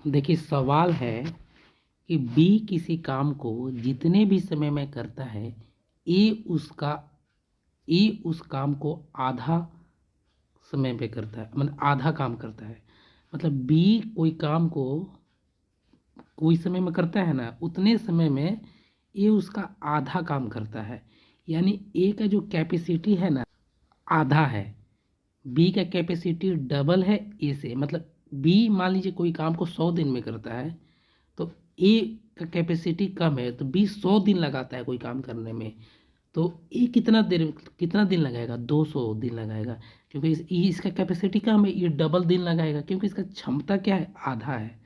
देखिए सवाल है कि बी किसी काम को जितने भी समय में करता है ए उसका ए उस काम को आधा समय पे करता है, मतलब आधा काम करता है। मतलब बी कोई काम को कोई समय में करता है ना, उतने समय में ए उसका आधा काम करता है। यानी ए का जो कैपेसिटी है ना, आधा है। बी का कैपेसिटी डबल है ए से। मतलब बी मान लीजिए कोई काम को 100 दिन में करता है, तो ए का कैपेसिटी कम है, तो बी 100 दिन लगाता है कोई काम करने में। तो ये कितना दिन लगाएगा? 200 दिन लगाएगा, क्योंकि इसका कैपेसिटी कम है। ये डबल दिन लगाएगा क्योंकि इसका क्षमता क्या है? आधा है।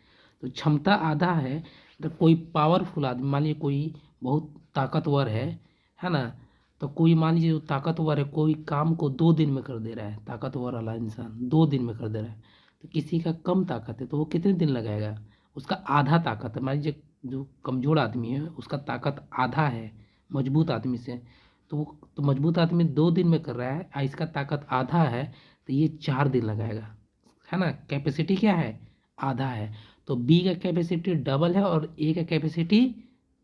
तो क्षमता आधा है। तो कोई पावरफुल आदमी, मान लीजिए कोई बहुत ताकतवर है ना। तो कोई मान लीजिए जो ताकतवर है, कोई काम को 2 दिन में कर दे रहा है, ताकतवर वाला इंसान 2 दिन में कर दे रहा है। तो किसी का कम ताकत है तो वो कितने दिन लगाएगा? उसका आधा ताकत है। मान लीजिए जो कमज़ोर आदमी है उसका ताकत आधा है मजबूत आदमी से, तो मजबूत आदमी 2 दिन में कर रहा है और इसका ताकत आधा है, तो ये 4 दिन लगाएगा, है ना। कैपेसिटी क्या है? आधा है। तो बी का कैपेसिटी डबल है और ए का कैपेसिटी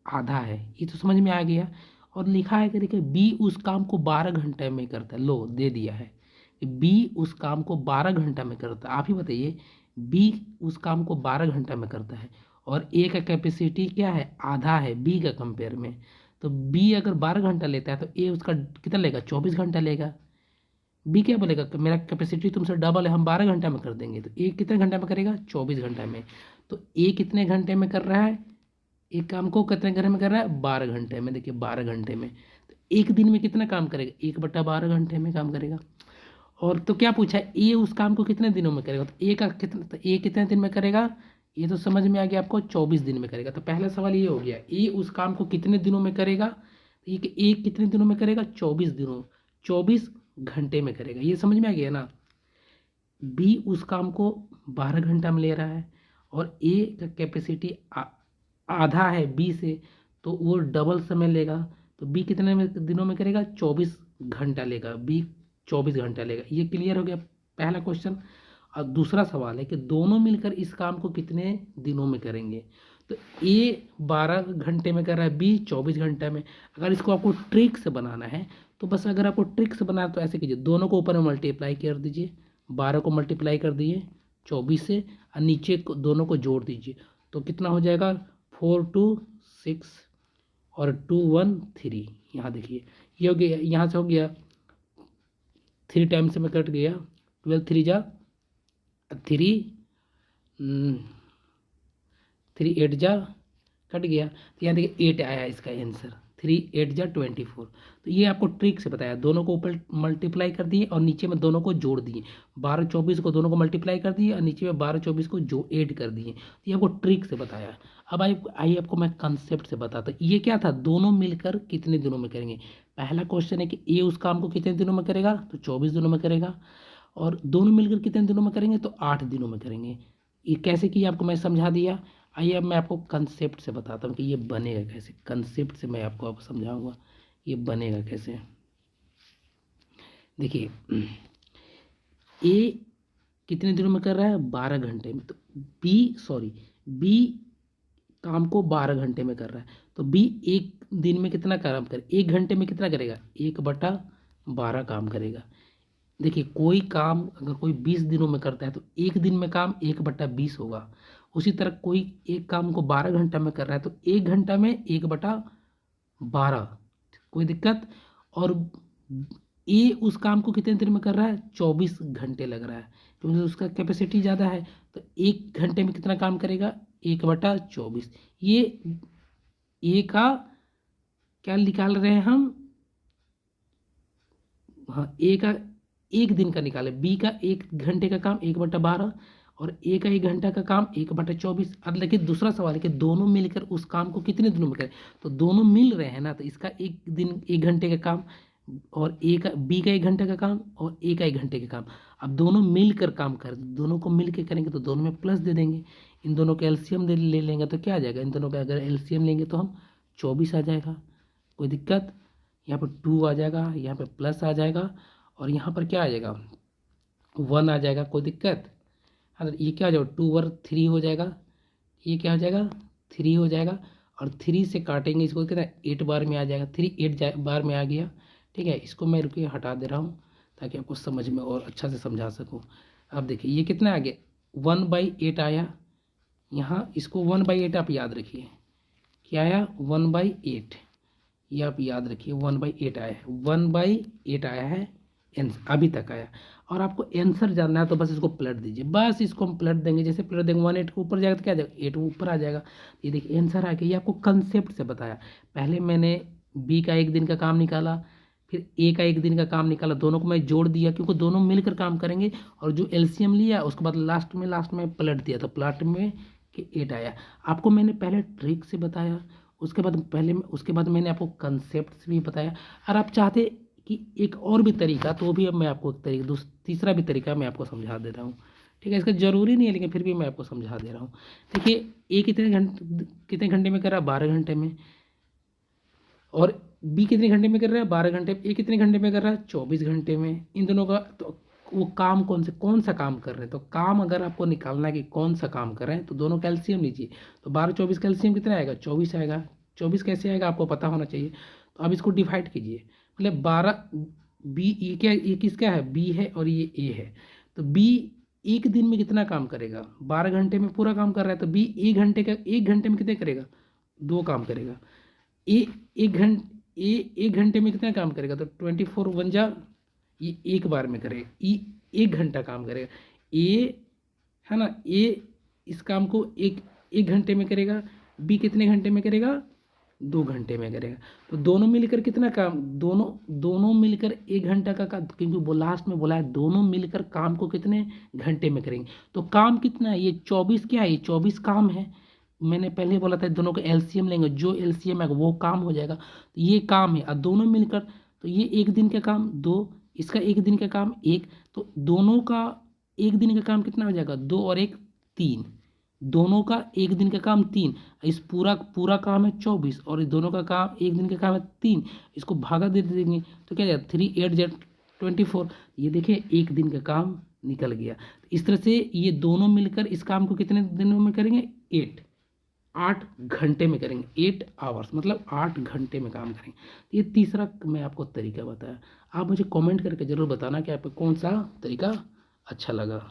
आधा है। ये तो समझ में आ गया। और लिखा है कि देखिए बी उस काम को 12 घंटे में करता है। लो दे दिया है कि बी उस काम को 12 घंटा में करता है। आप ही बताइए, बी उस काम को 12 घंटा में करता है और ए का कैपेसिटी क्या है? आधा है बी का कंपेयर में। तो बी अगर 12 घंटा लेता है तो ए उसका कितना लेगा? 24 घंटा लेगा। बी क्या बोलेगा कि मेरा कैपेसिटी तुमसे डबल है, हम 12 घंटा में कर देंगे। तो ए कितने घंटा में करेगा? 24 घंटा में। तो ए कितने घंटे में कर रहा है? एक काम को कितने घंटे में कर रहा है? 12 घंटे में। देखिए 12 घंटे में। तो एक दिन में कितना काम करेगा? 1/12 घंटे में काम करेगा। और तो क्या पूछा है? ए उस काम को कितने दिनों में करेगा? तो ए का कितना, तो ए कितने दिन में करेगा? ये तो समझ में आ गया आपको, 24 दिन में करेगा। तो पहला सवाल ये हो गया, ए उस काम को कितने दिनों में करेगा। तो ये ए कितने दिनों में करेगा? 24 दिनों, 24 घंटे में करेगा। ये समझ में आ गया ना। बी उस काम को 12 घंटा में ले रहा है और ए का कैपेसिटी आधा है बी से, तो वो डबल समय लेगा। तो बी कितने दिनों में करेगा? 24 घंटा लेगा। बी 24 घंटा लेगा। ये क्लियर हो गया पहला क्वेश्चन। और दूसरा सवाल है कि दोनों मिलकर इस काम को कितने दिनों में करेंगे। तो ए 12 घंटे में कर रहा है, बी 24 घंटा में। अगर इसको आपको ट्रिक से बनाना है तो बस, अगर आपको ट्रिक से बनाना है तो ऐसे कीजिए, दोनों को ऊपर में मल्टीप्लाई कर दीजिए। 12 को मल्टीप्लाई कर दिए 24 से और नीचे को दोनों को जोड़ दीजिए। तो कितना हो जाएगा? 4 2 6 और 2 1 3। यहाँ देखिए ये हो गया, यहाँ से हो गया 3 टाइम से में कट गया। 12 3 जा 3, 3 8 जा कट गया। तो यहाँ देखिए 8 आया इसका आंसर। 3 8 जा 24। तो ये आपको ट्रिक से बताया। दोनों को ऊपर मल्टीप्लाई कर दिए और नीचे में दोनों को जोड़ दिए। 12 24 को दोनों को मल्टीप्लाई कर दिए और नीचे में 12 24 को जो ऐड कर दिए। तो ये आपको ट्रिक से बताया। अब आइए आपको मैं कंसेप्ट से बताता। ये क्या था? दोनों मिलकर कितने दिनों में करेंगे। पहला क्वेश्चन है कि ए उस काम को कितने दिनों में करेगा, तो 24 दिनों में करेगा। और दोनों मिलकर कितने दिनों में करेंगे, तो 8 दिनों में करेंगे। ये कैसे किया आपको मैं समझा दिया। आइए अब मैं आपको कंसेप्ट से बताता हूँ कि ये बनेगा कैसे। कंसेप्ट से मैं आपको अब समझाऊंगा ये बनेगा कैसे। देखिए ए कितने दिनों में कर रहा है? 12 घंटे में। तो बी काम को 12 घंटे में कर रहा है। तो बी एक दिन में कितना काम करे? 1 घंटे में कितना करेगा? 1/12 काम करेगा। देखिए कोई काम अगर कोई 20 दिनों में करता है तो एक दिन में काम 1/20 होगा। उसी तरह कोई एक काम को 12 घंटा में कर रहा है तो 1 घंटा में 1/12। कोई दिक्कत? और ए उस काम को कितने देर में कर रहा है? 24 घंटे लग रहा है, क्योंकि उसका कैपेसिटी ज़्यादा है। तो 1 घंटे में कितना काम करेगा? 1/24। ये ए का क्या निकाल रहे हैं हम? हाँ, ए का 1 दिन का निकाले। बी का 1 घंटे का काम 1/12 और ए का 1 घंटा का काम 1/24। अब देखिए दूसरा सवाल है कि दोनों मिलकर उस काम को कितने दिनों में करें। तो दोनों मिल रहे हैं ना, तो इसका 1 दिन 1 घंटे का काम और ए का बी का 1 घंटे का काम और ए का 1 घंटे का काम। अब दोनों मिलकर काम कर, दोनों को मिल के करेंगे तो दोनों में प्लस दे देंगे। इन दोनों का एलसीएम ले लेंगे तो क्या आ जाएगा? इन दोनों का अगर एलसीएम लेंगे तो हम 24 आ जाएगा। कोई दिक्कत? यहाँ पर 2 आ जाएगा, यहाँ पर प्लस आ जाएगा और यहाँ पर क्या आ जाएगा? 1 आ जाएगा। कोई दिक्कत? हाँ, ये क्या हो जाएगा, 2/3 हो जाएगा, ये क्या हो जाएगा 3 हो जाएगा, और 3 से काटेंगे इसको कितना 8 बार में आ जाएगा, 3 8 बार में आ गया। ठीक है, इसको मैं रुकिए हटा दे रहा हूँ ताकि आपको समझ में और अच्छा से समझा सकूँ। अब देखिए ये कितना आ गया 1/8 आया यहाँ, इसको 1/8 आप याद रखिए, क्या आया 1/8, ये आप याद रखिए 1/8 आया है, 1/8 आया है अभी तक आया। और आपको आंसर जानना है तो बस इसको पलट दीजिए, बस इसको हम पलट देंगे, जैसे पलट देंगे 1/8 के ऊपर जाएगा तो क्या आ जाएगा 8 ऊपर आ जाएगा। ये देखिए आंसर आ गया, ये आपको कंसेप्ट से बताया। पहले मैंने बी का 1 दिन का काम निकाला, फिर ए का 1 दिन का काम निकाला, दोनों को मैं जोड़ दिया क्योंकि दोनों मिलकर काम करेंगे, और जो एलसीएम लिया उसके बाद लास्ट में पलट दिया तो प्लॉट में कि 8 आया। आपको मैंने पहले ट्रिक से बताया, उसके बाद मैंने आपको कंसेप्ट से भी बताया। और आप चाहते कि एक और भी तरीका, तो भी अब मैं आपको एक तरीका तीसरा भी तरीका मैं आपको समझा दे रहा हूँ। ठीक है, इसका ज़रूरी नहीं है लेकिन फिर भी मैं आपको समझा दे रहा हूँ। देखिए ए कितने घंटे में कर रहा है 12 घंटे में, और बी कितने घंटे में कर रहा है 12 घंटे, ए कितने घंटे में कर रहा है 24 घंटे में। इन दोनों का तो वो काम कौन सा काम कर रहे हैं, तो काम अगर आपको निकालना है कि कौन सा काम कर रहे हैं तो दोनों कैल्शियम लीजिए, तो 12 24 कैल्शियम कितना आएगा 24 आएगा। 24 कैसे आएगा आपको पता होना चाहिए, तो अब इसको डिवाइड कीजिए, मतलब 12 बी, ये किसका है बी है और ये ए है, तो बी एक दिन में कितना काम करेगा 12 घंटे में पूरा काम कर रहा है, तो बी 1 घंटे में कितने करेगा 2 काम करेगा। ए एक घंटे में कितना काम करेगा, तो 24 वन जा, ये एक बार में करेगा, ये 1 घंटा काम करेगा। ए है ना, ए इस काम को एक घंटे में करेगा, बी कितने घंटे में करेगा 2 घंटे में करेगा। तो दोनों मिलकर कितना काम, दोनों मिलकर 1 घंटा का काम, क्योंकि वो लास्ट में बोला है दोनों मिलकर काम को कितने घंटे में करेंगे। तो काम कितना है, ये 24 क्या है, ये 24 काम है। मैंने पहले बोला था दोनों का एलसीएम लेंगे, जो एलसीएम है वो काम हो जाएगा, तो ये काम है। और दोनों मिलकर, तो ये एक दिन का काम 2, इसका एक दिन का काम 1, तो दोनों का एक दिन का काम कितना हो जाएगा 2 और 1 3, दोनों का एक दिन का काम 3, इस पूरा काम है 24 और इस दोनों का काम एक दिन का काम है 3, इसको भागा दे देंगे तो क्या जाएगा 3 8 जा 24। ये देखिए एक दिन का काम निकल गया। इस तरह से ये दोनों मिलकर इस काम को कितने दिनों में करेंगे 8 घंटे में करेंगे, 8 आवर्स मतलब 8 घंटे में काम करेंगे। ये तीसरा मैं आपको तरीका बताया। आप मुझे कमेंट करके ज़रूर बताना कि आपको कौन सा तरीका अच्छा लगा।